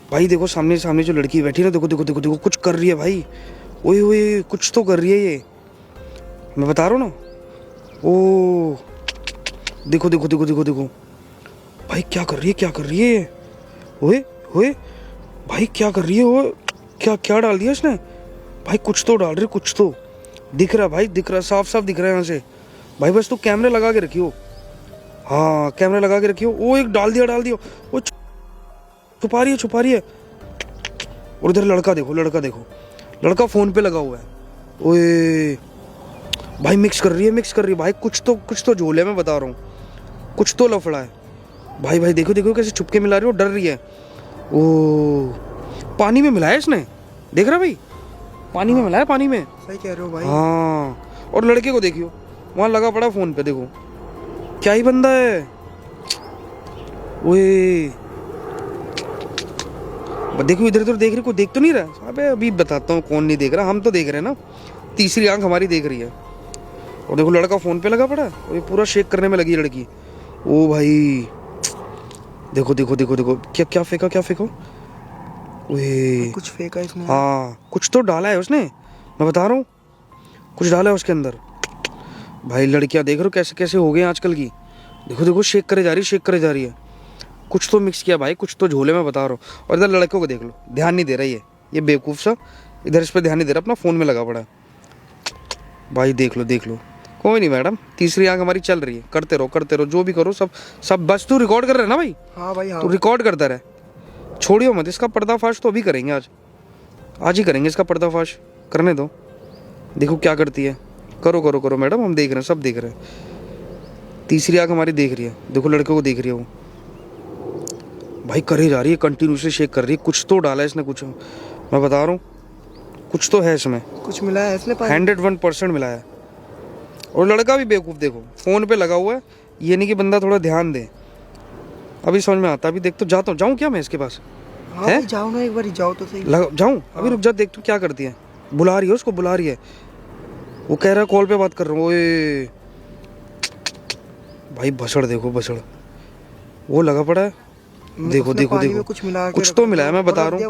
भाई देखो सामने सामने जो लड़की बैठी है ना, देखो देखो देखो देखो कुछ कर रही है भाई। ओए ओए कुछ तो कर रही है ये, मैं बता रहा हूँ ना। ओ देखो देखो देखो देखो देखो भाई क्या कर रही है, क्या कर रही है ये। ओए ओए भाई क्या कर रही है वो, क्या क्या डाल दिया इसने भाई। कुछ तो डाल रही है, कुछ तो दिख रहा है भाई, दिख रहा है, साफ साफ दिख रहा है यहाँ से भाई। बस तू कैमरे लगा के रखियो, हाँ कैमरा लगा के रखियो। वो एक डाल दिया, डाल दिया, वो छुपा रही है, छुपा रही है। और इधर लड़का देखो, लड़का देखो, लड़का फोन पे लगा हुआ है। ओए भाई मिक्स कर रही है, मिक्स कर रही है भाई। कुछ तो झोल है, मैं बता रहा हूँ, कुछ तो लफड़ा है भाई। भाई देखो देखो कैसे छुपके मिला रही है, डर रही है। ओ पानी में मिलाया इसने, देख रहा भाई, पानी में मिलाया, पानी में। सही कह रहे हो भाई। हाँ और लड़के को देखियो वहां लगा पड़ा फोन पे, देखो क्या ही बंदा है। ओए देखो इधर उधर देख रही, कोई देख तो नहीं रहा। अबे अभी बताता हूँ कौन नहीं देख रहा, हम तो देख रहे हैं ना, तीसरी आंख हमारी देख रही है। और देखो लड़का फोन पे लगा पड़ा है, और ये पूरा शेक करने में लगी है लड़की। ओ भाई देखो देखो देखो देखो क्या क्या फेंका, क्या फेंको। ओए कुछ फेंका इसने। हाँ कुछ तो डाला है उसने, मैं बता रहा हूँ, कुछ डाला है उसके अंदर भाई। लड़कियां देख रहे हो कैसे कैसे हो गए आजकल की, देखो देखो शेक करे जा रही है, शेक करे जा रही है। कुछ तो मिक्स किया भाई, कुछ तो झोले, में बता रहा हूँ। और इधर लड़कों को देख लो, ध्यान नहीं दे रहा ये बेवकूफ़ सा, इधर इस पर ध्यान नहीं दे रहा, अपना फ़ोन में लगा पड़ा है भाई। देख लो देख लो, कोई नहीं मैडम, तीसरी आंख हमारी चल रही है, करते रहो जो भी करो, सब सब बस तू रिकॉर्ड कर रहा है ना भाई। हाँ भाई हाँ। तू रिकॉर्ड करता रहे, छोड़ियो मत। इसका पर्दाफाश तो अभी करेंगे, आज ही करेंगे इसका पर्दाफाश, करने दो। देखो क्या करती है, करो करो करो मैडम, हम देख रहे हैं, सब देख रहे हैं। तीसरी आंख हमारी देख रही है, देखो लड़के को देख रही है वो भाई, करे जा रही है, कंटिन्यूसली शेक कर रही है। कुछ तो डाला है इसने, कुछ मैं बता रहा हूँ, कुछ तो है इसमें, कुछ मिला है इसने। 101% मिला है। और लड़का भी बेवकूफ़ देखो, फ़ोन पे लगा हुआ है, ये नहीं कि बंदा थोड़ा ध्यान दे। अभी समझ में आता, अभी देख तो जाता हूँ, जाऊँ क्या मैं इसके पास? हाँ है? जाओ ना एक बार, जाओ तो सही। जाऊँ अभी, रुक जा, देख तू क्या करती है। बुला रही है उसको, बुला रही है, वो कह रहा है कॉल पे बात कर रहा हूँ। ओए भाई भसड़ देखो, भसड़ वो लगा पड़ा है। देखो देखो देखो कुछ तो मिला है, मैं बता रहा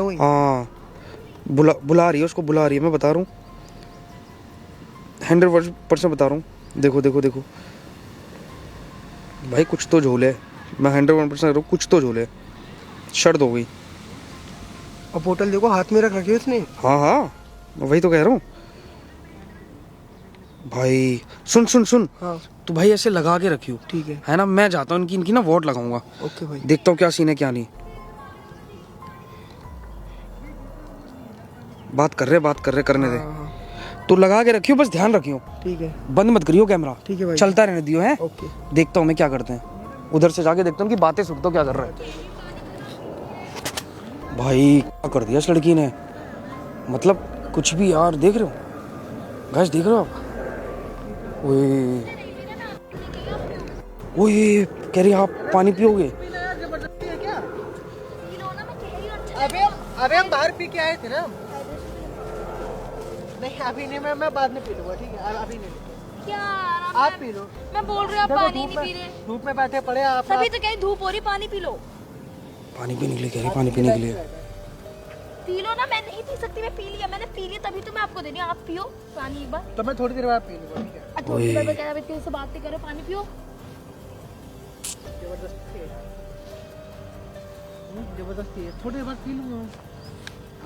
हूँ। हाँ बुला रही है उसको, बुला रही है, मैं बता रहा हूँ, 100% बता रहा हूँ। देखो देखो देखो भाई कुछ तो झोल है, मैं 100% कुछ तो झोल है, शर्त हो गई। और बोतल देखो हाथ में रख रखी है उसने। हाँ हाँ मैं वही तो कह रहा हूँ भाई। सुन सुन सुन, हाँ तो भाई ऐसे लगा के रखियो, ठीक है ना। मैं जाता हूँ इनकी ना वोट लगाऊंगा। ओके भाई। देखता हूँ क्या सीन है क्या नहीं। बात कर रहे करने दे। तो लगा के रखियो, बस ध्यान रखियो, ठीक है। बंद मत करियो कैमरा, ठीक है भाई, चलता रहने दियो है। ओके। देखता हूँ मैं क्या करते हैं, उधर से जाके देखता हूँ कि बातें सुनता हूँ क्या कर रहा है भाई। क्या कर दिया इस लड़की ने, मतलब कुछ भी यार। देख रहे हो गाइस, देख रहे हो आप? ओए ओए कह रही आप पानी पियोगे? अबे हम बाहर पी के आए थे ना। नहीं अभी नहीं, मैं बाद में पी लूंगा, ठीक है? अभी नहीं। क्या आप पी लो। मैं बोल रही हूँ आप पानी नहीं पी रहे। धूप में बैठे पड़े आप। तभी तो कहीं धूप हो रही, पानी पी लो। पानी पीने के लिए कह रही, पानी पीने के लिए पी लो ना। मैं नहीं पी सकती, मैं पी लिया, मैंने पी लिया, तभी तो मैं आपको दे रही हूँ। आप पियो पानी एक बार। तो मैं थोड़ी देर बाद पी लूंगा, ठीक है? थोड़ी देर बाद क्या इतने से बातें करो, पानी पियो। जबरदस्ती है, थोड़ी देर बाद पी लूंगा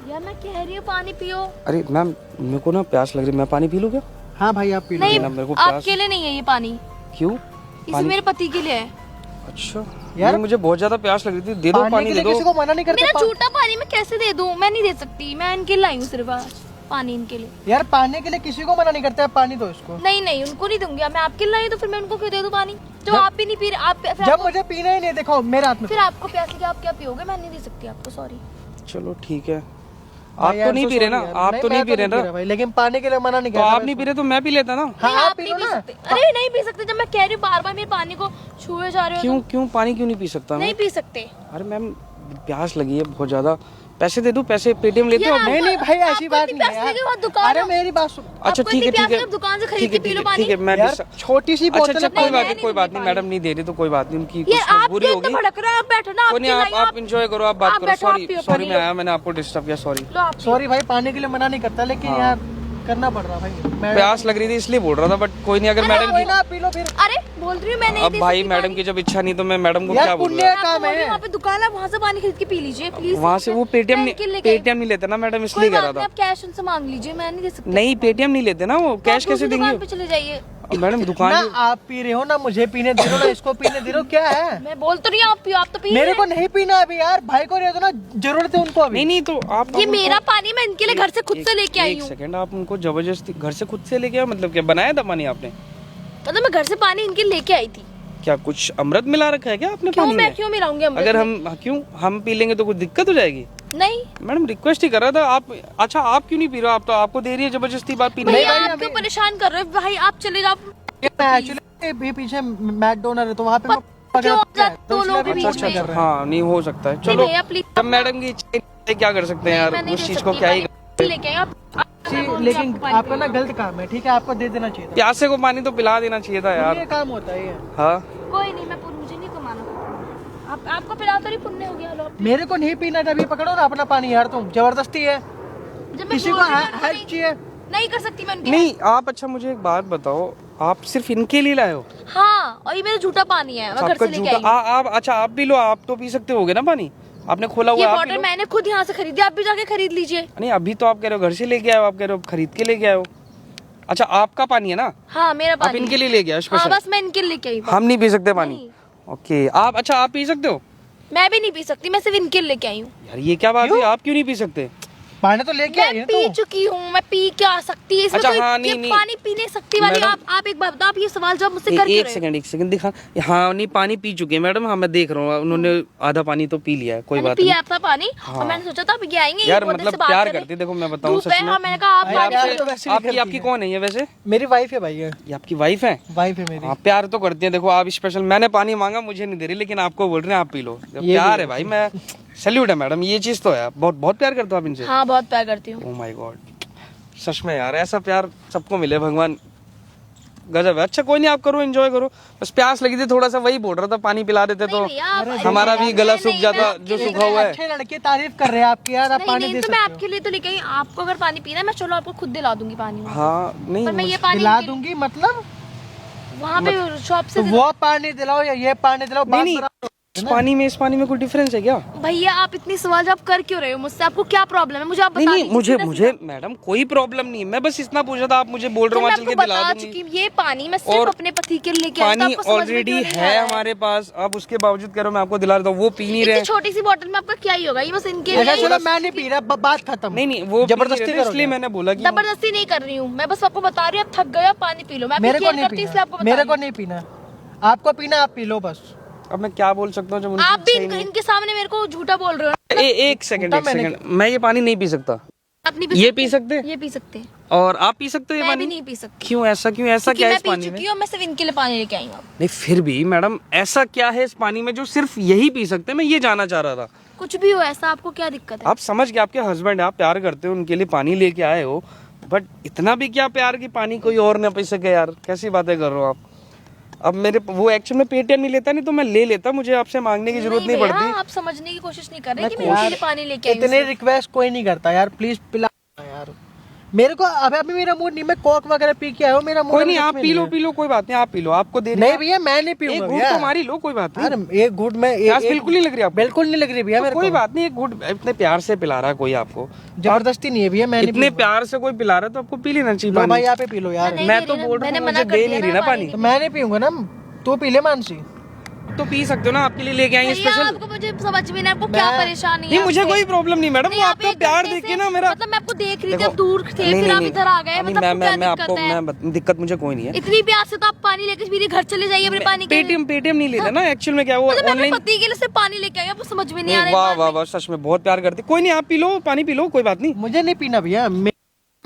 यार मैं कह रही हूँ पानी पियो। अरे मैम मेरे को ना प्यास लग रही है, मैं पानी पी लूँ क्या? हाँ भाई आप पी लो। नहीं मेरे को आपके लिए नहीं है ये पानी। क्यों? इसे मेरे पति के लिए है। अच्छा यार मुझे बहुत ज्यादा प्यास लग रही थी, दे दो पानी, दे दो। किसी को मना नहीं करते। मेरा झूठा पानी मैं कैसे दे दूं? मैं नहीं दे सकती, मैं इनके लिए लाई हूँ सिर्फ आज पानी, इनके लिए। यार पानी के लिए किसी को मना नहीं करते, आप पानी दो इसको। नहीं नहीं उनको नहीं दूंगी मैं आपके लिए लाई, तो फिर मैं उनको क्यों दे दूं पानी जब आप भी नहीं पी रहे? आप जब मुझे पीना ही नहीं, देखो मेरे हाथ में। फिर आपको प्यास लगी, आप क्या पियोगे? मैं नहीं दे सकती आपको, सॉरी। चलो ठीक है, आप तो नहीं पी रहे ना, आप तो नहीं पी रहे ना भाई, लेकिन पानी के लिए मना नहीं तो कर। आप नहीं पी रहे तो मैं पी लेता ना। नहीं आप नहीं पी सकते। अरे नहीं पी सकते, जब मैं कह रही हूँ बार बार मेरे पानी को छुए जा रहे हो। क्यों पानी क्यों नहीं पी सकता मैं? नहीं पी सकते। अरे मैम प्यास लगी है बहुत ज्यादा। पैसे दे दूं? पैसे पेटीएम लेते हो? यार, नहीं नहीं भाई ऐसी बात नहीं है यार। अरे मेरी बात सुन। अच्छा ठीक है ठीक है दुकान से खरीद ठीक के है पी लो ठीक है ठीक है पानी। मैं यार छोटी सी अच्छा बोतल अच्छा है, कोई बात नहीं, नहीं कोई बात नहीं नहीं, मैडम नहीं दे रही तो कोई बात नहीं, उनकी ये कुछ आप मजबूरी क्यों होगी। इतना भड़क रहे हो? आप बैठो ना, कोई नहीं आप इंजॉय करो, आप बात आप करो। बैठो, आप सॉरी पियो सॉरी पानी मैं आया, मैंने आपको डिस्टर्ब किया, सॉरी। लो आप। सॉरी भाई पानी के लिए मना नहीं करता लेकिन हाँ। यार करना पड़ रहा भाई। मैं प्यास लग रही थी इसलिए बोल रहा था, बट कोई नहीं, अगर मैडम कोई की ना पी लो फिर। अरे बोल रही हूँ मैं नहीं अब दे भाई सकती मैडम पानी। की जब इच्छा नहीं तो मैं मैडम को यार क्या बोल पुण्य रहा का काम है। वहाँ पे दुकान है, वहाँ से पानी खरीद के पी लीजिए प्लीज। वहाँ से वो पेटीएम मैं नहीं इनके लेके आई। पेटीएम नहीं लेते ना मैडम, कोई इसलिए कह बात रहा नहीं, था। आप कैश उनसे मांग लीजिए, मैं नहीं दे सकती। नहीं पेटीएम नहीं लेते ना वो, कैश कैसे दूसरी दुकान पे देंगे? चले जाइए। अब मैडम दुकान ना आप पी रहे हो ना मुझे पीने दे रहे हो ना इसको पीने दे रहे हो, क्या है? मैं बोल तो रही हूँ आप पियो, आप तो पी मेरे रहे को नहीं पीना अभी यार, भाई को नहीं तो ना जरूरत है उनको अभी। नहीं नहीं तो आप ये मेरा पानी मैं इनके लिए घर से खुद से लेके आई एक हूँ। सेकंड, आप उनको जबरदस्ती घर से खुद से लेके आए? मतलब क्या बनाया था पानी आपने? मतलब मैं घर से पानी इनके लेके आई थी। क्या कुछ अमृत मिला रखा है क्या आपने क्यों पानी मैं में? क्यों मिलाऊंगी अमृत अगर में? हम पी लेंगे तो कुछ दिक्कत हो जाएगी? नहीं मैडम रिक्वेस्ट ही कर रहा था आप। अच्छा आप क्यों नहीं पी रहे हो? आप तो आपको दे रही है जबरदस्ती बात पीने भैया भाई, आप क्यों परेशान कर रहे हो भाई? आप चले जाओ। एक्चुअली पीछे मैकडोनल्ड है तो वहाँ पे मैं क्यों पकड़ के आया, दो तो लोग इसलिए बीच अभी में? कर रहे हैं। हाँ नहीं हो सकता है, चलो भैया प्लीज जब मैडम की इच्छा है, क्या कर सकते हैं यार, मैं नहीं उस दे चीज को सकती क्या ही पानी लेके आई आप। जी, लेकिन आपका ना गलत काम है, ठीक है? आपको दे देना चाहिए था। प्यासे को पानी तो पिला देना चाहिए था ये यार। काम होता है ये। हाँ कोई नहीं, मैं मुझे नहीं कमाना। आपको पिला तो नहीं पुण्य हो गया। लो आप। मेरे को नहीं पीना था, अभी पकड़ो ना अपना पानी यार, तुम जबरदस्ती है। जब मैं किसी बोल को रही हूँ, उनको हेल्प चाहिए। नहीं कर सकती मैं उनकी नहीं आप, अच्छा मुझे एक बात बताओ, आप सिर्फ इनके लिए लाए हो? हाँ, और ये मेरा झूठा पानी है, मैं घर आपका से लेके जूता आई हूँ। आप अच्छा आप पी लो, आप तो पी सकते होगे ना पानी, आपने खोला ये हुआ है, आप पी बॉटल लो। मैंने खुद यहाँ से खरीदी, आप भी जाके खरीद लीजिए। नहीं अभी तो आप कह रहे हो घर से लेके आए हो, आप कह रहे हो खरीद के लेके आए हो। अच्छा आपका पानी है ना, हाँ मेरा आप पानी इनके लिए लेके आए हाँ स्पेशल? बस मैं इनके लिए लेके आई बस। हम नहीं पी सकते पानी? नहीं। ओके आप, अच्छा आप पी सकते हो? मैं भी नहीं पी सकती, मैं सिर्फ इनके लिए लेके आई हूँ। यार ये क्या बात है, आप क्यों नहीं पी सकते? पानी तो लेके आई मैं है पी तो। चुकी हूँ, मैं पी के आ सकती है इसमें अच्छा, कोई हाँ, ये नहीं, पानी पी नहीं सकती वाली। मैडम- आप एक बात बताओ, आप ये सवाल जवाब मुझसे कर क्यों एक रहे सेकंड एक सेकंड दिखा। हाँ नहीं पानी पी चुके हैं मैडम, हाँ मैं देख रहा हूँ उन्होंने आधा पानी तो पी लिया है, कोई मैंने बात पिया नहीं। था पानी हाँ। और मैंने सोचा था अब ये आएंगे, यार ये बोतल मतलब से बात प्यार करें। करती, देखो मैं बताऊँ धूप सच है, में। हाँ मैंने कहा आप भाई, पानी प्यार पियो। तो वैसे भी आपकी करती आपकी है। कौन है ये वैसे? मेरी वाइफ है भाई, ये ये आपकी वाइफ है? वाइफ है मेरी। हाँ प्यार तो करती है, देखो आप स्पेशल, मैंने पानी मांगा मुझे नहीं दे रही, लेकिन आपको बोल रहे हैं आप पी लो। ये प्यार भी है भाई, मैं सैल्यूट है मैडम, ये चीज तो है, बहुत बहुत प्यार करते हो आप इनसे। हाँ बहुत प्यार करती हूँ। ओह माय गॉड, सच में यार ऐसा प्यार सबको मिले भगवान, गजब है। अच्छा कोई नहीं, आप करो एंजॉय करो, बस प्यास लगी थी थोड़ा सा, वही बोल रहा था पानी पिला देते तो नहीं भैया, आप- हमारा भी गला सूख नहीं, जाता, मैं आपके जो लिए सूखा हुआ है। अच्छे लड़के तारीफ कर रहे हैं आपकी यार, आप नहीं पानी नहीं दे तो सकते मैं हो। आपके लिए तो लेके आई, आपको अगर पानी पीना है मैं चलो आपको खुद दिला दूंगी पानी। हाँ नहीं पर मैं ये पानी दिला इनके- दूंगी मतलब? वहाँ पे शॉप से तो वो पानी दिलाओ या ये पानी दिलाओ, बात नहीं, बराबर इस पानी में इस पानी में कोई डिफरेंस है क्या? भैया आप इतनी सवाल जवाब कर क्यों रहे हो मुझसे? आपको क्या प्रॉब्लम है? मुझे आप नहीं बता नहीं दीजिए मुझे सीधा मुझे सीधा। मैडम कोई प्रॉब्लम नहीं, मैं बस इतना पूछा था, आप मुझे बोल रहे हो मैं वहाँ चल आपको के दिला बता दूंगी। चुकी ये पानी मैं सिर्फ और अपने पति के लिए लेके आई, तो पानी आपको समझ में ऑलरेडी क्यों नहीं आ है रहा है? हमारे पास, अब उसके बावजूद कह रहे हो मैं आपको दिला रहा हूँ, वो पी नहीं इतनी रहे। छोटी सी बोतल में आपका क्या ही होगा? ये बस इनके अच्छा लिए चलो मैं नहीं पी रहा, बात खत्म। नहीं नहीं वो जबरदस्ती जबरदस्ती, इसलिए करोगे? मैंने बोला कि जबरदस्ती नहीं कर रही हूँ, मैं बस आपको बता रही हूँ आप थक गए आप पानी पी लो। मैं मेरे आपकी को केयर नहीं करती हूँ, इसलिए आपको पीना, बता मेरे रही को हूँ। नहीं पीना। आपको पीना आप पी लो बस। अब मैं क्या बोल सकता हूँ जब उनकी आप भी इच्छा ही नहीं इनके सामने मेरे को झूठा बोल रहे हो। है। एक सेकंड मैं ये पानी नहीं पी सकता। आप नहीं ये पी सकते? ये पी सकते हैं। और आप पी सकते हो ये मैं भी पानी? नहीं पी सकती क्यों ऐसा क्योंकि क्या है मैं इस पी पानी में? चुकी हूँ, मैं सिर्फ इनके लिए पानी लेके आई हूँ। नहीं फिर भी मैडम ऐसा क्या है इस पानी में जो सिर्फ यही पी सकते हैं, मैं ये जानना चाह रहा था। कुछ भी हो ऐसा, आपको क्या दिक्कत है? आप समझ गए, आपके हस्बैंड है, आप प्यार करते हो, उनके लिए पानी लेके आए हो, बट इतना भी क्या प्यार की पानी कोई और ना पी सके यार, कैसी बातें कर रहे हो आप? अब मेरे वो एक्चुअल में पेटीएम नहीं लेता, नहीं तो मैं ले लेता, मुझे आपसे मांगने की जरूरत नहीं भैया, पड़ती। आप समझने की कोशिश नहीं कर रहे कि मैं इनके लिए पानी लेके आई हूँ। इतने रिक्वेस्ट कोई नहीं करता यार, प्लीज पिला यार मेरे को। अभी मेरा मूड नहीं, मैं कोक वगैरह पी के आया हूँ, मेरा मूड कोई नहीं, आप पी लो कोई बात नहीं, आप पी लो, आपको दे रही नहीं है। भैया मैं नहीं एक पीऊंगा घूंट भैया। तो हमारी लो, कोई बात नहीं। यार एक घूट में प्यास बिल्कुल नहीं लग रही आपको? बिल्कुल नहीं लग रही भैया मेरे कोई को। बात नहीं, एक घूंट इतने प्यार से पिला रहा है कोई आपको, जबरदस्ती नहीं है भैया, मैं नहीं इतने पीऊंगा। प्यार से कोई पिला रहा है तो आपको पी लेना चाहिए लो भाई पानी। यहाँ पे पी लो यार। नहीं मैं दे तो रही ना, बोल रहा हूँ मैंने मुझे मना कर दे दिया नहीं ना, रही ना पानी पानी। तो मैं नहीं पीऊंगा ना, तू पी ले मानसी। तो पी सकते हो ना, आपके लिए लेके आएंगे भैया स्पेशल। आपको मुझे समझ में नहीं, आपको क्या परेशानी है? नहीं मुझे आपसे? कोई प्रॉब्लम नहीं मैडम, वो नहीं, आप आपका एक प्यार घंटे देख के से- ना मेरा, मतलब मैं आपको देख रही थी, देखो, आप दूर थे, नहीं, फिर आप नहीं, इधर आ गए, नहीं, मतलब आपको क्या मैं दिक्कत आपको है? दिक्कत मुझे कोई नहीं है। इतनी प्यास से तो आप पानी लेके मेरे घर चले जाइए अपने पानी के लिए। पेटीएम नहीं लेते ना, एक्चुअल में क्या वो मतलब मैं अपने ऑनलाइन। पति के लिए सिर्फ पानी लेके आई हूँ, आपको समझ में नहीं आ रहा है वाह बात वाह में? वाह, सच में बहुत प्यार करते। कोई नहीं, आप पी लो, पानी पी लो, कोई बात नहीं। मुझे नहीं पीना भैया, मन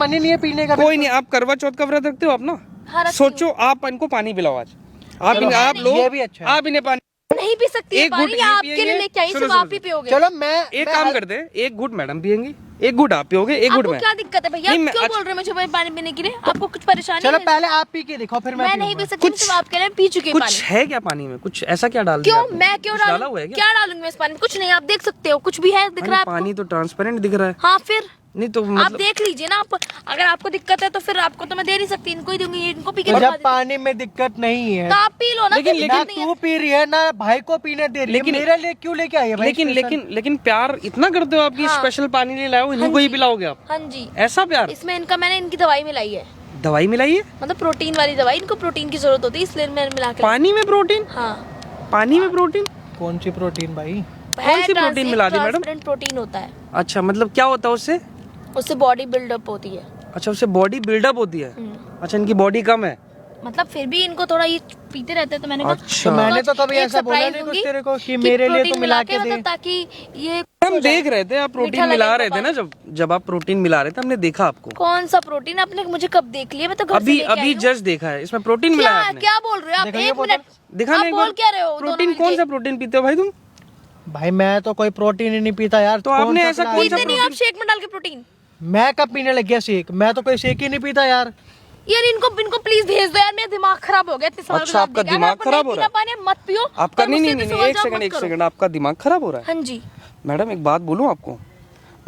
ही नहीं है पीने का। कोई नहीं, आप करवा चौथ का व्रत रखते हो आप ना, हाँ, रखती सोचो आप इनको पानी पिलाओ आज, आप चलो, आप लो, ये भी अच्छा है। आप इन्हें पानी नहीं पी सकती है एक घुट पानी, ये या आपके लिए पिएंगे? लेके आई, सुनो, सिर्फ सुनो, आप ही पियोगे। चलो मैं एक काम करते हैं, एक घुट मैडम पियेंगी, एक घुट आप पियोगे, एक घुट आपको मैं। क्या दिक्कत है भैया? नहीं, आप मैं- क्यों अच्छा- बोल रहे हैं मुझे भाई पानी पीने के लिए? आपको कुछ परेशानी चलो है? पहले आप पी के दिखाओ, फिर मैं मैं नहीं पीऊंगा। पी सकती, कुछ- सिर्फ आपके लिए पी चुकी है कुछ पानी। है क्या पानी में? कुछ ऐसा क्या डाल दिया क्यों? आपने? मैं क्यों कुछ डाला डालूं? हुआ है क्या डालूंगी मैं इस पानी में? कुछ नहीं, आप देख सकते हो, कुछ भी है दिख रहा है पानी आपको? तो ट्रांसपेरेंट दिख रहा है। हाँ फिर नहीं तो आप मतलब देख लीजिए ना। आप अगर आपको दिक्कत है तो फिर आपको तो मैं दे नहीं सकती, इनको ही दूंगी, इनको पी के और दिखा जब देती। पानी में दिक्कत नहीं है तो आप पी लो ना, लेकिन- कोई ना दिक्कत नहीं है। तू पी रही है ना भाई को पीने दे रही है, लेकिन- मेरे लिए क्यों लेके आई है भाई? लेकिन स्पेशल? लेकिन लेकिन प्यार इतना करते हो आपकी, हाँ। स्पेशल पानी ले लाओ, इन्हीं हाँ को ही जी। पिलाओगे आप? हाँ जी, ऐसा प्यार? इसमें इनका मैंने इनकी दवाई मिलाई है, दवाई मिलाई है मतलब प्रोटीन वाली दवाई। इनको प्रोटीन की जरूरत होती है, इसलिए मैंने मिला के पानी में? प्रोटीन? हाँ पानी में प्रोटीन? कौन सी प्रोटीन भाई? कौन सी प्रोटीन मिला दी मैडम? ट्रांसपेरेंट प्रोटीन होता है, अच्छा, मतलब क्या होता है उससे? उससे बॉडी बिल्डअप होती है। अच्छा, उससे बॉडी बिल्डअप होती है। अच्छा, इनकी बॉडी कम है। मतलब फिर भी इनको थोड़ा ये पीते रहते हैं, तो मैंने कहा अच्छा। तो मैंने तो कभी एक ऐसा बोला surprise नहीं कुछ दूंगी तेरे को कि मेरे लिए प्रोटीन तो मिला के मतलब दे। ताकि ये हम देख रहे थे आप प्रोटीन मीठा मिला लगे रहे थे ना, जब आप प्रोटीन मिला रहे थे हमने देखा आपको। कौन सा प्रोटीन? आपने मुझे कब देख लिया? मैं तो घर से अभी लेके आई अभी हूँ। जस्ट देखा है, इसमें प्रोटीन मिला है क्या आपने। क्या बोल रहे हो आप? दिखाइए एक बोतल। मिनट, दिखाने आप एक बोल बार। क्या रहे हो? दोनों प्रोटीन कौन मिलके? सा प्रोटीन पीते हो भाई तुम? भाई मैं तो कोई प्रोटीन ही नहीं पीता यार। तो आपने कौन सा ऐसा पिला कौन रही सा है? पीते नहीं आप शेक में डाल के प्रोटीन? मैं कब पीने लग गया शेक? मैं तो कोई शेक ही नहीं पीता यार। यार इनको प्लीज भेज दो यार, मेरा दिमाग खराब हो गया इतने सवाल अच्छा, जवाब आपका देके। अगर दिमाग आपको खराब नहीं हो रहा है? पीना पानी मत पियो। आपका और नहीं मुझसे नहीं तो नहीं, सवाल एक जवाब सेकंड मत एक करो। सेकंड, आपका दिमाग खराब हो रहा है? हाँ जी, मैडम एक बात बोलूं आपको,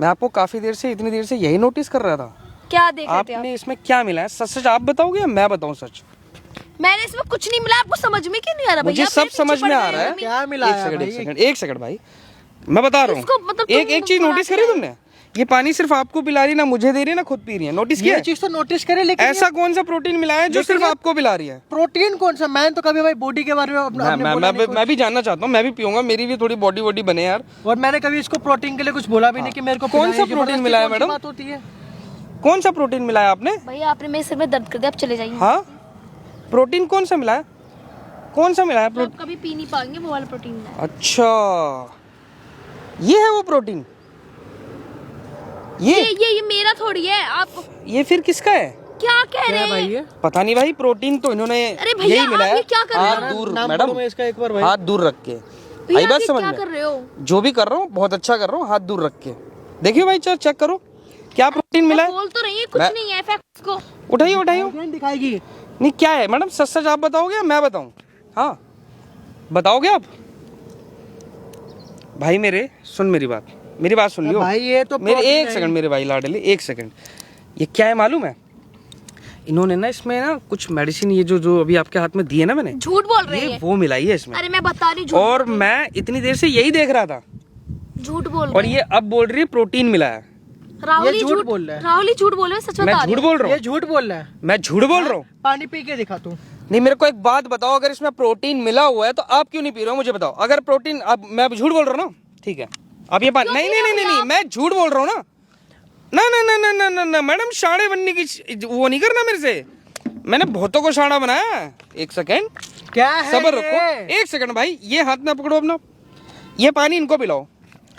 मैं आपको काफी देर से, इतनी देर से यही नोटिस कर रहा था। क्या देख रहे थे आप? आपने इसमें क्या मिला है? सच सच आप बताओगे या मैं बताऊं सच? मैंने इसमें कुछ नहीं मिला। आपको समझ में क्यों नहीं आ रहा मुझे भैया? आप सब मेरे पीछे समझ पड़ में आ रहे रहा है। हो। क्या मिला एक है सेकंड भाई? एक सेकंड एक सेकंड भाई, मैं बता रहा इसको हूँ। मतलब एक चीज तुम नोटिस करी तुमने? ये पानी सिर्फ आपको पिला रही है ना, मुझे दे रही है ना, खुद पी रही है। नोटिस किया ये है? चीज तो नोटिस करे, लेकिन ऐसा कौन सा प्रोटीन मिला है जो लेकिन सिर्फ ये- आपको पिला रही है? प्रोटीन कौन सा? मैंने तो कभी भाई बॉडी के बारे में अपने बोला नहीं कुछ। मैं भी जानना चाहता हूँ, मैं भी पीऊंगा, मेरी भी थोड़ी बॉडी वॉडी बने यार। और मैंने कभी इसको प्रोटीन के लिए कुछ बोला भी नहीं कि मेरे को कौन सा पिलाएं। प्रोटीन जबरदस्ती मिला है कौन सी मैडम? बात होती है? कौन सा प्रोटीन मिला है आपने? भैया आपने मेरे सिर में दर्द कर दिया, आप चले जाइए। हाँ, प्रोटीन कौन सा मिला है? कौन सा मिला है तो आप कभी पी नहीं पाएंगे वो वाला प्रोटीन मिला है। अच्छा, ये है वो प्रोटीन? ये मेरा थोड़ी है। आप ये फिर किसका है? क्या कह रहे क्या हैं? भाई ये? पता नहीं भाई, प्रोटीन तो इन्होंने अरे भैया, यही मिला आप है। ये क्या कर रहे हाथ हो? दूर नाम मैडम, बोलो मैं इसका एक बार भाई। हाथ दूर रख के। भैया आई आप बात ये समझ क्या में? कर रहे हो? जो भी कर रहा हूँ बहुत अच्छा कर रहा हूँ, हाथ दूर रख के। देखियो भाई, चेक करो क्या प्रोटीन मिला है। बोल तो रही है कुछ मैं- नहीं है फैक्ट्स को। उठाइए उठाइए। Girlfriend दिखाएगी। नहीं क्या है मैडम, सच सच आप बताओगे या मैं बताऊं? हाँ बताओगे आप? भाई मेरे सुन, मेरी बात सुन लियो भाई ये तो मेरे। protein एक है। सेकंड मेरे भाई लाडले, एक सेकंड। ये क्या है मालूम है? इन्होंने ना इसमें ना कुछ मेडिसिन, ये जो अभी आपके हाथ में दिए ना मैंने, झूठ बोल रहे ये हैं। वो मिलाई है इसमें। अरे मैं बता रही हूँ, और मैं इतनी देर से यही देख रहा था, झूठ बोल और रहे ये अब बोल रही है प्रोटीन मिला है। हैं। राहुल ये ही झूठ बोल रहा है। राहुल ही झूठ बोल रहे हैं, सच मैं बता झूठ रही बोल रहा ये हूँ? झूठ बोल रहा है। मैं झूठ बोल रहा हूँ? पानी पी के दिखा तू। नहीं, मेरे को एक बात बताओ, अगर इसमें प्रोटीन मिला हुआ है तो आप क्यों नहीं पी रहे हो? मुझे बताओ। अगर प्रोटीन, अब मैं अब झूठ बोल रहा हूँ ना, ठीक है, अब ये पानी, नहीं नहीं नहीं नहीं, मैं झूठ बोल रहा हूँ ना। ना ना ना ना ना ना ना मैडम, शाणे बनने की वो नहीं करना मेरे से। मैंने बहुतों को शाणा बनाया है। एक सेकंड क्या है सबर ये? रखो, एक सेकंड भाई, ये हाथ में पकड़ो अपना, ये पानी इनको पिलाओ।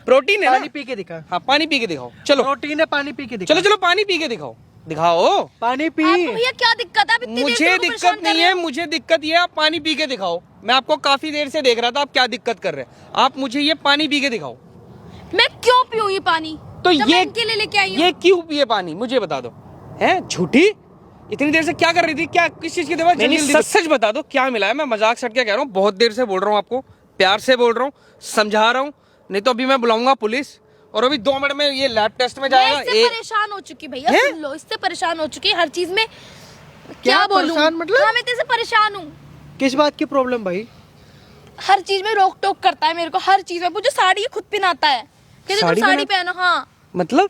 प्रोटीन है पानी ना? पी के दिखा। हाँ, पानी पी के दिखाओ। चलो प्रोटीन है, पानी पी के दिखा। चलो चलो, पानी पी के दिखाओ, दिखाओ। पानी पी। आपको भैया क्या दिक्कत है? आप इतनी देर से मुझे मेरे को परेशान दिक्कत कर नहीं रहे है, हो। मुझे दिक्कत ये है, आप पानी पी के दिखाओ। मैं आपको काफी देर से देख रहा था, आप क्या दिक्कत कर रहे हैं। आप मुझे ये पानी पी के दिखाओ। मैं क्यों पीऊं ये पानी? तो जब ये मैं इनके लिए लेके आई हूँ। ये क्यों पिए पानी, मुझे बता दो। हैं झूठी, इतनी देर से क्या कर रही थी? क्या किस चीज की दवा? नहीं, सच सच बता दो क्या मिला है। मैं मजाक सट के कह रहा हूँ, बहुत देर से बोल रहा हूँ आपको, प्यार से बोल रहा हूँ, समझा रहा हूँ। नहीं तो अभी मैं बुलाऊंगा पुलिस, और अभी 2 मिनट में ये लैब टेस्ट में मैं जाएगा। इससे परेशान हो चुकी भैया, हैं? सुन लो, इससे परेशान हो चुकी हर चीज में। क्या क्या बोलूं? परेशान मतलब? हाँ, मैं तेरे से परेशान हूँ। किस बात की प्रॉब्लम भाई? हर चीज में रोक टोक करता है मेरे को, हर चीज में। मुझे साड़ी खुद पहनाता है, कहते तुम साड़ी साड़ी पहनो। हाँ, मतलब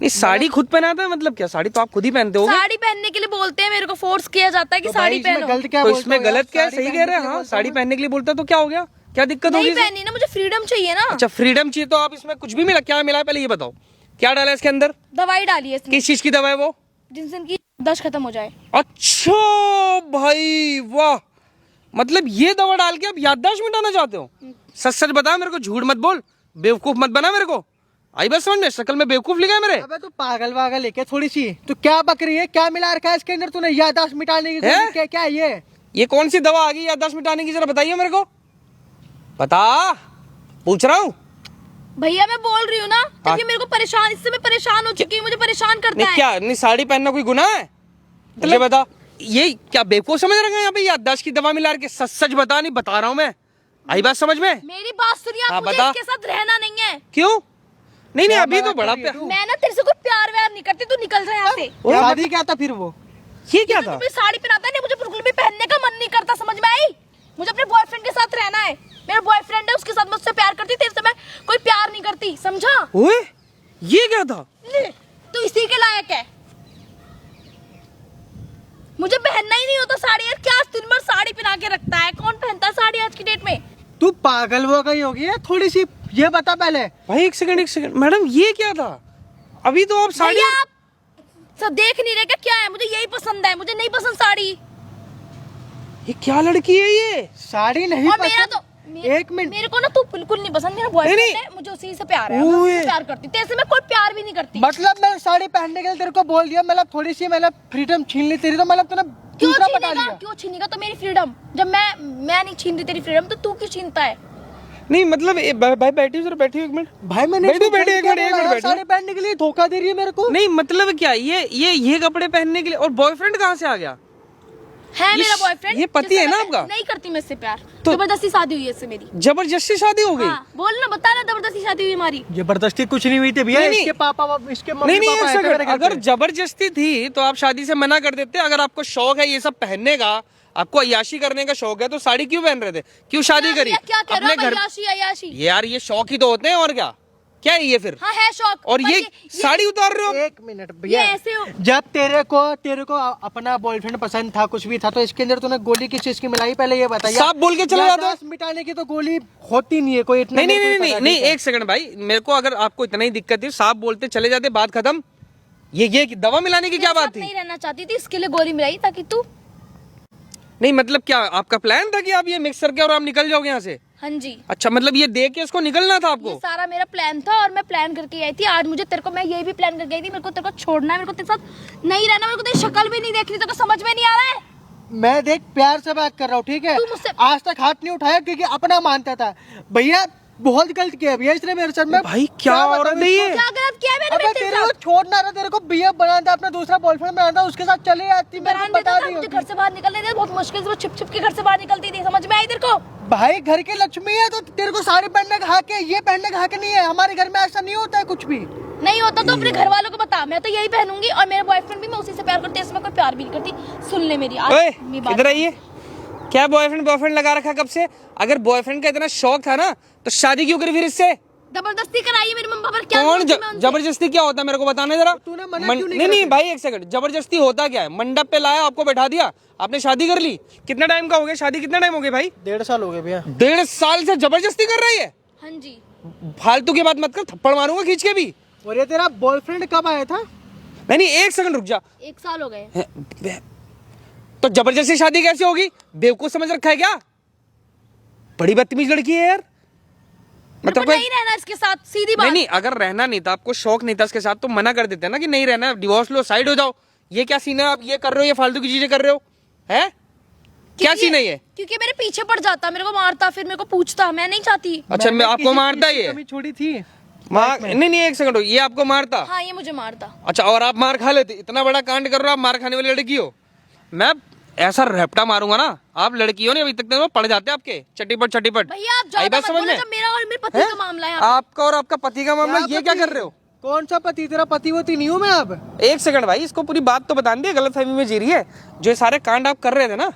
नहीं, साड़ी खुद पहनाता है? मतलब क्या, साड़ी तो आप खुद ही पहनते होगे। साड़ी पहनने के लिए बोलते हैं मेरे को, फोर्स किया जाता है कि तो साड़ी भाई इसमें पहनो। गलत क्या तो बोलते इसमें हो यार? गलत क्या है? साड़ी सही पहनने कह रहे हैं। के लिए हाँ, बोलते साड़ी हो। पहनने के लिए बोलता है तो क्या हो गया? क्या दिक्कत नहीं होगी इसमें? पहनी ना, मुझे फ्रीडम चाहिए ना। अच्छा, फ्रीडम चाहिए तो आप इसमें कुछ भी मिला, क्या मिला है पहले ये बताओ। क्या डाला है इसके अंदर? दवाई डाली है इसमें, किस चीज की दवा है वो? जिनसे इनकी दस्त खत्म हो जाए। अच्छा भाई, वाह। मतलब ये दवा डाल के आप याददाश्त मिटाना चाहते हो? सच सच बता मेरे को, झूठ मत बोल, बेवकूफ मत बना मेरे को। आई बस समझ में, शक्ल में बेवकूफ लिखा है मेरे। अबे तू पागल वागल है क्या थोड़ी सी? तू क्या बक रही है? क्या मिला रखा है इसके अंदर तूने? याददाश्त मिटाने की हैं? कोशिश क्या क्या है ये? ये कौन सी दवा आ गई याददाश्त मिटाने की, जरा बताइए मेरे को। बता, पूछ रहा हूँ। भैया मैं बोल रही हूँ ना, हाँ। तब ये मेरे को परेशान, इससे मैं परेशान हो चुकी हूँ, मुझे परेशान करता नहीं है। क्या, नहीं साड़ी पहनना कोई गुनाह है? मुझे बता, ये क्या बेवकूफ समझ रखा है यहाँ पे? याददाश्त की दवा मिला के सच सच बता, नहीं बता रहा हूँ मैं। आई बात समझ में? मेरी बात सुनिए आप, हाँ, मुझे बता। इसके साथ रहना नहीं है। क्यों? नहीं नहीं, अभी क्या तो बड़ा बात कर रही है मैं ना तेरे से कोई प्यार व्यार नहीं करती, तू निकल जा यहाँ से। शादी क्या था फिर वो? ये क्या तो था? तू साड़ी पहनाता है, नहीं मुझे बिल्कुल भी पहनने का मन नहीं करता, समझ में आई? मुझे अपने बॉयफ्रेंड के साथ रहना है, मेरा बॉयफ्रेंड है, उसके साथ मैं उससे प्यार करती, तेरे से मैं कोई प्यार नहीं करती, समझा? ओए, ये क्या था? तू इसी के लायक है। मुझे पहनना ही नहीं होता साड़ी यार, क्या दिन भर साड़ी पहना के रखता है, कौन पहनता है साड़ी आज की डेट में? तू पागल हो गई होगी है थोड़ी सी, ये बता पहले। भाई एक सेकंड मैडम, ये क्या था? अभी तो आप साड़ी, भैया आप सब देख नहीं रहे क्या है? मुझे यही पसंद है, मुझे नहीं पसंद साड़ी। ये क्या लड़की है ये? साड़ी नहीं और मेरा पसंद? तो एक मिनट, मेरे को ना तू बिल्कुल नहीं पसंद, मेरा नहीं, बॉयफ्रेंड नहीं। है, मुझे उसी से प्यार है, मैं ओए। उससे प्यार करती, तेरे से मैं कोई प्यार भी नहीं करती। मतलब मैं साड़ी पहनने के लिए तेरे को बोल दिया, मतलब थोड़ी सी मतलब फ्रीडम छीन ली तेरी, तो मतलब तूने क्यों दूसरा पटा छीनेगा? लिया। क्यों छीनेगा? तो मेरी फ्रीडम, जब मैं नहीं छीन रही तेरी फ्रीडम, तो तू क्यों छीनता है? नहीं मतलब भाई बैठी जरा, बैठी एक मिनट। भाई मैंने बैठो, इसको बैठो, क्या एक मिनट, बोला यार, बैठो। साड़ी पहनने के लिए धोखा दे रही है मेरे को। नहीं मतलब क्या, ये कपड़े पहनने के लिए? और बॉयफ्रेंड कहाँ से आ गया? है ये मेरा बॉयफ्रेंड। ये पति है ना आपका? नहीं करती मैं इससे प्यार, तो- जबरदस्ती शादी हुई है इससे मेरी। जबरदस्ती शादी हो गई? हाँ, बोल ना, बता ना, जबरदस्ती शादी हुई हमारी। जबरदस्ती कुछ नहीं हुई थी भैया, नहीं, नहीं। इसके पापा इसके मम्मी नहीं नहीं, पापा एक आए थे मेरे सेकंड, घर अगर पे। जबरदस्ती थी तो आप शादी से मना कर देते। अगर आपको शौक है ये सब पहनने का, आपको अय्याशी करने का शौक है, तो साड़ी क्यों पहन रहे थे? क्यों शादी करी? क्या कह रहे हो? घर, अय्याशी अय्याशी। यार ये शौक ही तो होते हैं, और क्या है ये फिर? हाँ है शौक। और पर ये साड़ी उतार रहे हो? एक मिनट भैया, ये ऐसे हो- जब तेरे को अपना बॉयफ्रेंड पसंद था, कुछ भी था, तो इसके अंदर तूने गोली किस चीज की मिलाई, पहले ये बताइए। साफ बोल के चले जाते हो। याददाश्त मिटाने की तो गोली होती नहीं है कोई, इतना नहीं नहीं मेरे नहीं को नहीं पता, नहीं, ठीक है? एक सेकंड भाई, मेरे को अगर आपको इतना ही दिक्कत थी, साफ बोलते चले जाते, बात खत्म। ये दवा मिलाने की क्या तेरे बात साथ थी? नहीं रहना चाहती थी, इसके लिए गोली मिलाई ताकि तू। नहीं मतलब क्या आपका प्लान था कि आप ये मिक्स करके और आप निकल जाओगे यहाँ से? हाँ जी, अच्छा, मतलब ये देख के इसको निकलना था ये आपको? सारा मेरा प्लान था और मैं प्लान करके आई थी। आज मुझे तेरे को, मैं यही भी प्लान करके आई थी, मेरे को तेरे को छोड़ना है, मेरे को तेरे साथ नहीं रहना, मेरे को तेरी शक्ल भी नहीं देखनी, तेरे को समझ में नहीं आ रहा है? मैं देख प्यार से बात कर रहा हूँ, ठीक है? तू मुझसे- आज तक हाथ नहीं उठाया क्योंकि अपना मानता था। भैया बहुत गलत किया भैया इसने मेरे साथ में। भाई क्या बताऊं औरत है इसको? ये? क्या गलत किया है मैंने अबे तेरे तेरे को साथ? छोड़ना था, तेरे को भैया बनाना था, अपना दूसरा बॉयफ्रेंड बनाना था, उसके साथ चले जाती, मेरे बरान को देता बता था, दी मुझे होती। घर से बाहर निकलने दे, बहुत मुश्किल से वो छिप छिप के घर से बाहर निकलती थी, समझ में आई तेरे को? भाई घर की लक्ष्मी है तो तेरे को साड़ी पहनने का हक है, ये पहनने का हक नहीं है। हमारे घर में ऐसा नहीं होता है कुछ भी। नहीं होता तो अपने घर वालों को बता, मैं तो यही पहनूंगी, और मेरा बॉयफ्रेंड भी, मैं उसी से प्यार करती हूँ, इसमें कोई प्यार भी नहीं करती। सुन ले मेरी ओए, मेरी बात। इधर आइए। क्या बॉयफ्रेंड लगा रखा कब से? अगर बॉयफ्रेंड का इतना शौक था ना, तो शादी क्यों करी फिर इससे? जबरदस्ती कराई है मेरी मम्मी पापा, क्या कौन बोलती मैं उनसे? जबरदस्ती क्या होता है, मेरे को बताना जरा। तूने मना क्यों नहीं नहीं करा नहीं फिर? भाई एक सेकंड, जबरदस्ती होता क्या है? मंडप पे लाया, आपको बैठा दिया, आपने शादी कर ली। कितना टाइम का हो गया शादी? कितना टाइम हो गया भाई? 1.5 साल हो गए भैया। 1.5 साल से जबरदस्ती कर रही है? हाँ जी। फालतू की बात मत कर, थप्पड़ मारूंगा खींच के भी। और ये तेरा बॉयफ्रेंड कब आया था? नहीं नहीं, एक सेकंड रुक जा। 1 साल हो गए। तो जबरदस्ती शादी कैसे होगी? बेवकूफ समझ रखा है क्या? बड़ी बदतमीज लड़की है यार। मेरे को कोई- नहीं रहना इसके साथ, सीधी बात। नहीं नहीं, अगर रहना नहीं था, आपको शौक नहीं था इसके साथ, तो मना कर देते ना कि नहीं रहना, डिवोर्स लो, साइड हो जाओ। ये क्या सीन है? आप ये कर रहे हो, ये फालतू की चीजें कर रहे हो, हैं? क्या क्योंकि सीन है ये? क्योंकि मेरे पीछे पड़ जाता, मेरे को मारता, फिर मेरे को पूछता, मैं नहीं चाहती। अच्छा, मैं मैंने आपको किसी मारता चीज़ की ये? कमी छोड़ी थी? नहीं नहीं, एक सेकंड, ये आपको मारता? हाँ, ये मुझे मारता। अच्छा, और आप मार खा लेते? इतना बड़ा कांड कर रहे हो, आप मार खाने वाली लड़की हो। मैं ऐसा रैप्टा मारूंगा ना, आप लड़की हो नहीं, अभी तक तो पड़ जाते आपके चट्टीपट चट्टीपट। भैया आप आई ज्यादा बात मत समझ बोलो, में? जब मेरा और मेरे पति हैं? का मामला है यहाँ पे। आपका और आपका पति का मामला, ये क्या पति? कर रहे हो? कौन सा पति? तेरा पति होती नहीं हूँ मैं अब। एक सेकंड भाई, इसको पूरी बात तो बता दी, गलतफहमी में जी रही है। जो ये सारे कांड आप कर रहे थे ना,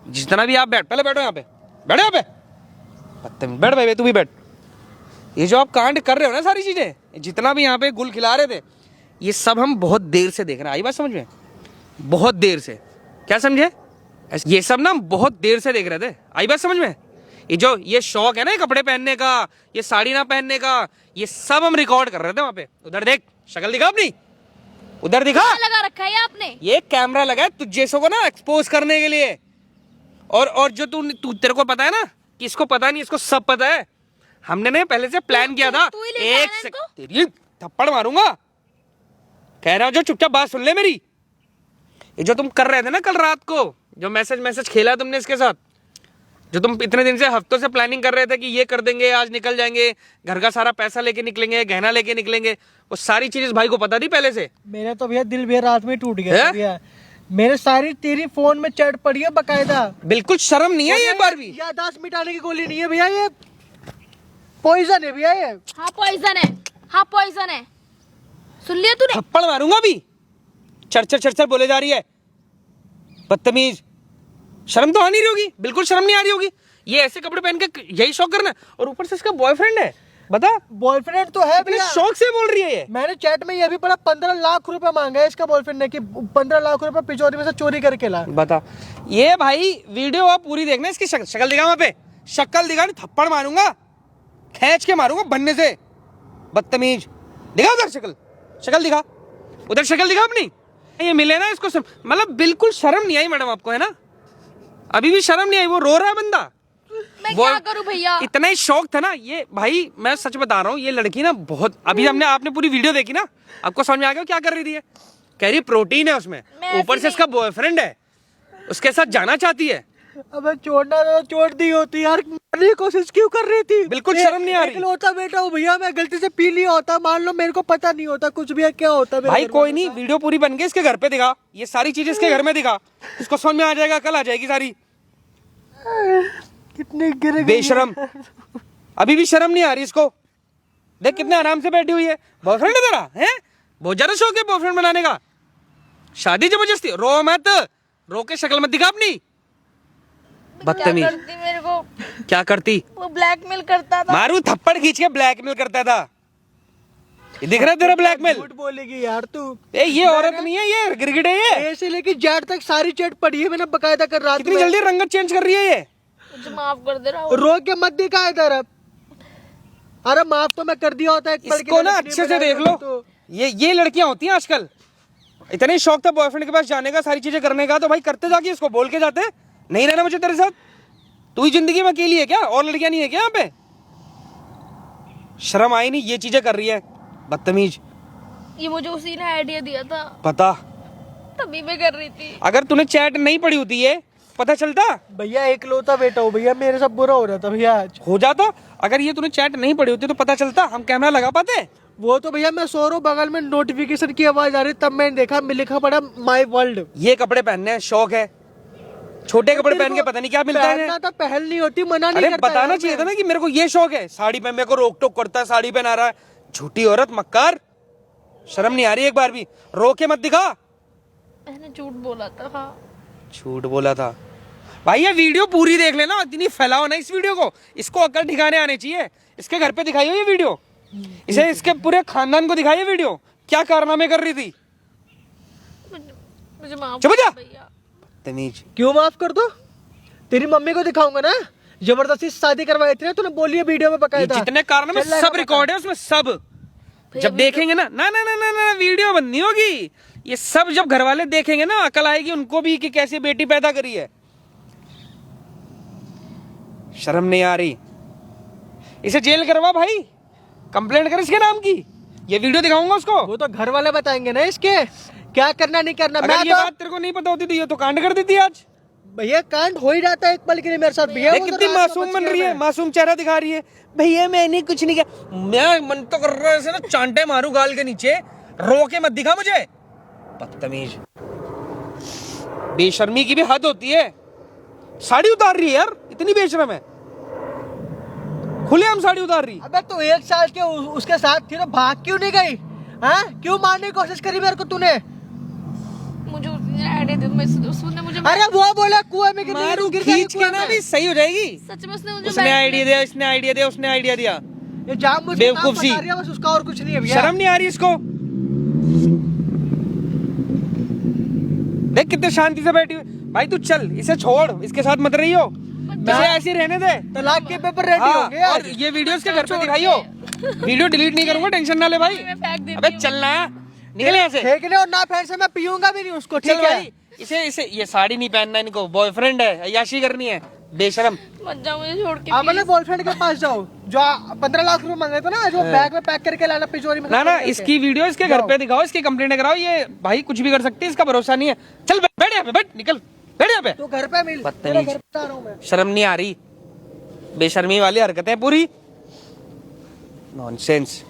जितना भी आप पहले बैठो यहाँ पे, बैठो यहाँ पे, बदतमीज, बैठ भाई, तू भी बैठ। ये जो आप कांड कर रहे हो ना, सारी चीजें, जितना भी यहाँ पे गुल खिला रहे थे, ये सब हम बहुत देर से देख रहे हैं। आई बात समझ में? बहुत देर से। क्या समझे? ये सब ना हम बहुत देर से देख रहे थे। आई बात समझ में? ये शौक है ना, ये कपड़े पहनने का, ये साड़ी ना पहनने का, ये सब हम रिकॉर्ड कर रहे थे वहां पे। उधर देख, शक्ल दिखा अपनी, उधर दिखा। क्या लगा रखा है आपने? ये कैमरा लगा है तुझ जैसों को ना एक्सपोज करने के लिए। और जो तू तेरे को पता है ना कि इसको पता नहीं, इसको सब पता है। हमने ना पहले से प्लान किया था। तू ही लेके आया एक इनको? तेरी थप्पड़ मारूंगा। कह रहा हूं, जो चुपचाप बात सुन ले मेरी। ये जो तुम कर रहे थे ना कल रात को, जो मैसेज खेला तुमने इसके साथ, जो तुम इतने दिन से हफ्तों से प्लानिंग कर रहे थे कि ये कर देंगे, आज निकल जाएंगे, घर का सारा पैसा लेके निकलेंगे, गहना लेके निकलेंगे, वो सारी चीज इस भाई को पता थी पहले से। मेरा तो भैया दिल भैया रात में टूट गया है? भैया। मेरे सारी तेरी फोन में चैट पड़ी है बकायदा। बिल्कुल शर्म नहीं है ये बार भी। याददाश्त मिटाने की गोली नहीं है भैया, ये पॉइजन है भैया ये। हाँ पॉइजन है, हाँ पॉइजन है। सुन लिया तूने? थप्पड़ मारूंगा अभी। चरचर बोले जा रही है, बदतमीज। शर्म तो आ नहीं रही होगी, बिल्कुल शर्म नहीं आ रही होगी। ये ऐसे कपड़े पहन के यही शौक करना है, और ऊपर से इसका बॉयफ्रेंड है। बता, बॉयफ्रेंड तो है इतने भैया। शौक से बोल रही है ये। मैंने चैट में ये भी पढ़ा 15 लाख रुपए मांगा है इसका बॉयफ्रेंड ने कि 15 लाख रुपए पिचौरी में से चोरी करके ला। बता, ये भाई वीडियो आप पूरी देखना, इसकी शक्ल दिखा वहां पे, शक्ल दिखा, नहीं थप्पड़ मारूंगा, खींच के मारूंगा बनने से, बदतमीज। दिखा उधर शक्ल दिखा, उधर शक्ल दिखा अपनी। ये मिले ना इसको मतलब बिल्कुल शर्म नहीं आई मैडम आपको, है ना? अभी भी शर्म नहीं आई, वो रो रहा है बंदा। मैं क्या करूं भैया? इतना ही शौक था ना ये भाई, मैं सच बता रहा हूँ, ये लड़की ना बहुत, अभी आपने पूरी वीडियो देखी ना, आपको समझ में आ गया क्या कर रही थी? कह रही प्रोटीन है उसमें, ऊपर से इसका बॉयफ्रेंड है, उसके साथ जाना चाहती है। अबे छोड़ना तो छोड़ दी होती यार, मारने की कोशिश क्यों कर रही थी? बिल्कुल शर्म नहीं आ रही। इकलौता बेटा हूँ भैया मैं, गलती से पी लिया होता, मान लो मेरे को पता नहीं होता कुछ भी है, क्या होता है भाई कोई नहीं, वीडियो पूरी बन गई, इसके घर पे दिखा, ये सारी चीजें इसके घर में दिखा, इसको समझ में आ जाएगा, कल आ जाएगी सारी। कितनी गिर गई बेशरम, अभी भी शर्म नहीं आ रही इसको। देख कितने आराम से बैठी हुई है, बॉयफ्रेंड है तेरा, है? बहुत ज्यादा शौक है बॉयफ्रेंड बनाने का, शादी जबरदस्ती। रो मत, रो के शक्ल मत दिखा अपनी, बदतमीज। मेरे को क्या करती? वो ब्लैकमेल करता था। मारू थप्पड़ खींच के ब्लैकमेल करता था। ये दिख रहा है तेरा ब्लैकमेल? झूठ बोलेगी यार तू। ये औरत नहीं है, ये गिरगिट है ये। ऐसे लेके जेट तक सारी चैट पड़ी है मैंने बकायदा कर रहा। कितनी जल्दी रंगत चेंज कर रही है ये। मुझे माफ कर दे रहा हूँ। रो के मत दिखा इधर अब। अरे माफ तो मैं कर दिया होता है एक पल के इसको लिए, ना लेकिन अच्छे ये से देख लो, तो- ये लड़कियां होती हैं आजकल। इतना ही शौक था बॉयफ्रेंड के पास जाने का, सारी चीजें करने का, तो भाई करते जाके इसको बोल के जाते, नहीं रहना मुझे तेरे साथ, तू ही जिंदगी में अकेली है क्या, और लड़कियां नहीं है क्या यहाँ पे? शर्म आई नहीं, ये चीजें कर रही है, बदतमीज। ये मुझे उसी ने आइडिया दिया था, पता, तभी मैं कर रही थी। अगर तूने चैट नहीं पढ़ी होती है पता चलता? भैया एकलौता बेटा हूँ भैया, मेरे साथ बुरा हो रहा था भैया आज। हो जाता। अगर ये तूने चैट नहीं पढ़ी होती तो पता चलता, हम कैमरा लगा पाते? वो तो भैया मैं सो रहा हूँ, बगल में नोटिफिकेशन की आवाज आ रही, तब मैंने देखा, मैं लिखा पड़ा माय वर्ल्ड। ये कपड़े पहनने हैं, शौक है, छोटे कपड़े पहन के पता नहीं क्या मिलता है। पहनना था, पहन नहीं होती, मना नहीं अरे करता बताना यार चाहिए था मैं। ना कि मेरे को ये शौक है, साड़ी पहन, मेरे को रोक टोक करता है, साड़ी पहना रहा है, झूठी औरत, मक्कार। शर्म नहीं आ रही एक बार भी? रो के मत दिखा। मैंने झूठ बोला था। हाँ झूठ बोला था? भाई ये वीडियो पूरी देख लेना, इतनी फैलाओ ना इस वीडियो को, इसको अकल ठिकाने आने चाहिए। इसके घर पे दिखाई हो ये वीडियो, इसे इसके पूरे खानदान को दिखाई वीडियो, क्या कारनामे कर रही थी। मुझे माफ चुप हो जा। कर भैया। तमीज। क्यों माफ कर दो? तेरी मम्मी को दिखाऊंगा ना, जबरदस्ती से शादी करवाई थी ना तूने, बोली है वीडियो में ये बकायदा। जितने कारनामे सब रिकॉर्ड है उसमें, सब जब देखेंगे ना, ना ना ना ना ना वीडियो बंद नहीं होगी, ये सब जब घर वाले देखेंगे ना, अकल आएगी उनको भी कि कैसे बेटी पैदा करी है। शर्म नहीं आ रही? इसे जेल करवा भाई, कंप्लेंट कर इसके नाम की, ये वीडियो दिखाऊंगा उसको। वो तो घर वाले बताएंगे ना इसके क्या करना नहीं करना। अगर मैं ये तो बात तेरे को नहीं पता होती तो ये तो कांड कर देती आज। भैया कांड हो ही जाता है एक पल के लिए मेरे साथ भैया। देख वो तो कितनी रात में मासूम बच बन गया रही है, मैं। मासूम चेहरा दिखा रही है। भैया मैंने कुछ नहीं किया, मैं मन तो कर रहा है ऐसे ना चांटे मारू गाल के नीचे, रो के मत दिखा मुझे, बदतमीज। बेशर्मी की भी हद होती है, साड़ी उतार रही है यार, इतनी बेशर्म है, खुले हम साड़ी उतार रही। अबे तू 1 साल के उसके साथ थी ना, भाग क्यों नहीं गई? हाँ क्यों मारने की कोशिश करी मेरे को तूने? मुझे उसने आइडिया दिया, उसने मुझे अरे वो बोला कुएं में गिर गई, मारू गिर जाएगी खींच के कुएं ना में। भी सही हो जाएगी। सच में उसने मुझे उसने आइडिया दिया, इसने आइडिया दिया, उसने आइडिया दिया। ये जाम मुझे बेवकूफ सी। बस उसका और कुछ नहीं है भैया। शर्म नहीं आ रही इसको? देख कितने शांति से बैठी हुई। भाई तू चल, इसे छोड़, इसके साथ मत रही हो, इसे ऐसे ही रहने दे। तलाक के पेपर रेडी हो गए और ये वीडियो इसके घर पे दिखाइयो, वीडियो डिलीट नहीं करूंगा, टेंशन ना ले भाई। मैं फेंक देती अबे हूँ। चलना, निकल यहाँ से। फेंकने और ना फेंक से मैं पीऊंगा भी नहीं उसको, चल ठीक है? भाई, इसे ये साड़ी नहीं पहनना, इनको बॉयफ्रेंड है, अय्याशी करनी है, बेशरम। मत जाओ मुझे छोड़ के। आप अपने बॉयफ्रेंड के पास जाओ, जो 15 लाख रुपए मांगे थे ना, जो बैग में पैक करके लाना पिचोरी में। ना ना, इसकी वीडियो इसके घर पे दिखाओ, इसकी कंप्लेंट कराओ, ये भाई कुछ भी कर सकती है, इसका भरोसा नहीं है। चल बैठ यहाँ पे, बैठ, निकल बैठ यहाँ पे। तू घर पे मिल, बदतमीज। तेरे घर पे आ रहा हूँ मैं। शर्म नहीं आ रही? बेशर्मी वाली हरकतें पूरी, नॉनसेंस।